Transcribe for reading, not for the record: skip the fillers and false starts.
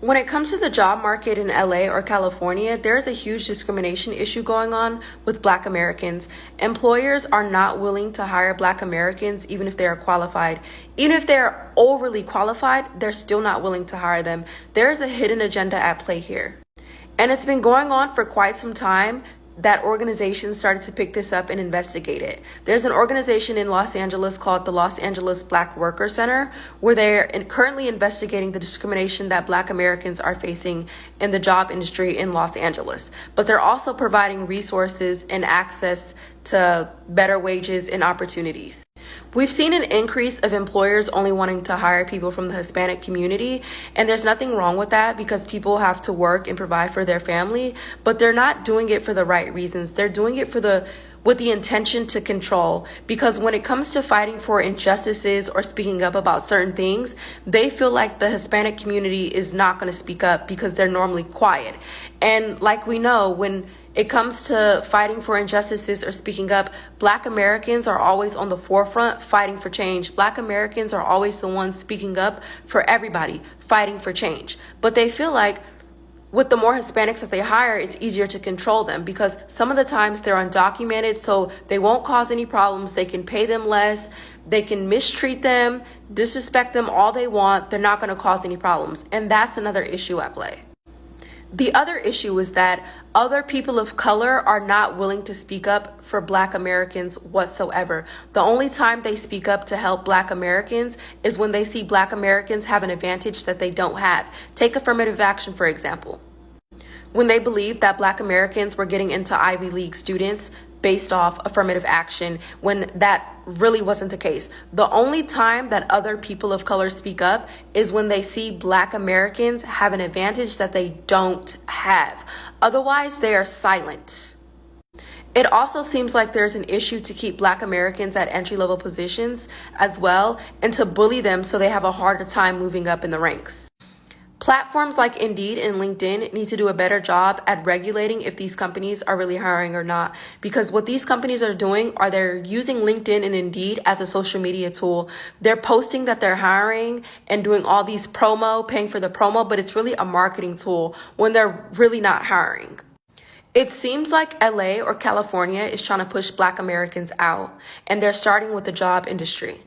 When it comes to the job market in LA or California, there's a huge discrimination issue going on with Black Americans. Employers are not willing to hire Black Americans even if they are qualified. Even if they're overly qualified, they're still not willing to hire them. There is a hidden agenda at play here. And it's been going on for quite some time that organizations started to pick this up and investigate it. There's an organization in Los Angeles called the Los Angeles Black Worker Center, where they're currently investigating the discrimination that Black Americans are facing in the job industry in Los Angeles. But they're also providing resources and access to better wages and opportunities. We've seen an increase of employers only wanting to hire people from the Hispanic community, and there's nothing wrong with that because people have to work and provide for their family, but they're not doing it for the right reasons. They're doing it with the intention to control, because when it comes to fighting for injustices or speaking up about certain things, they feel like the Hispanic community is not going to speak up because they're normally quiet. And like we know, when it comes to fighting for injustices or speaking up, Black Americans are always on the forefront fighting for change. Black Americans are always the ones speaking up for everybody, fighting for change. But they feel like with the more Hispanics that they hire, it's easier to control them because some of the times they're undocumented, so they won't cause any problems. They can pay them less. They can mistreat them, disrespect them all they want. They're not going to cause any problems. And that's another issue at play. The other issue is that other people of color are not willing to speak up for Black Americans whatsoever. The only time they speak up to help Black Americans is when they see Black Americans have an advantage that they don't have. Take affirmative action, for example. When they believed that Black Americans were getting into Ivy League students based off affirmative action, when that really wasn't the case. The only time that other people of color speak up is when they see Black Americans have an advantage that they don't have. Otherwise, they are silent. It also seems like there's an issue to keep Black Americans at entry-level positions as well, and to bully them so they have a harder time moving up in the ranks. Platforms like Indeed and LinkedIn need to do a better job at regulating if these companies are really hiring or not. Because what these companies are doing are they're using LinkedIn and Indeed as a social media tool. They're posting that they're hiring and doing all these paying for the promo, but it's really a marketing tool when they're really not hiring. It seems like LA or California is trying to push Black Americans out, and they're starting with the job industry.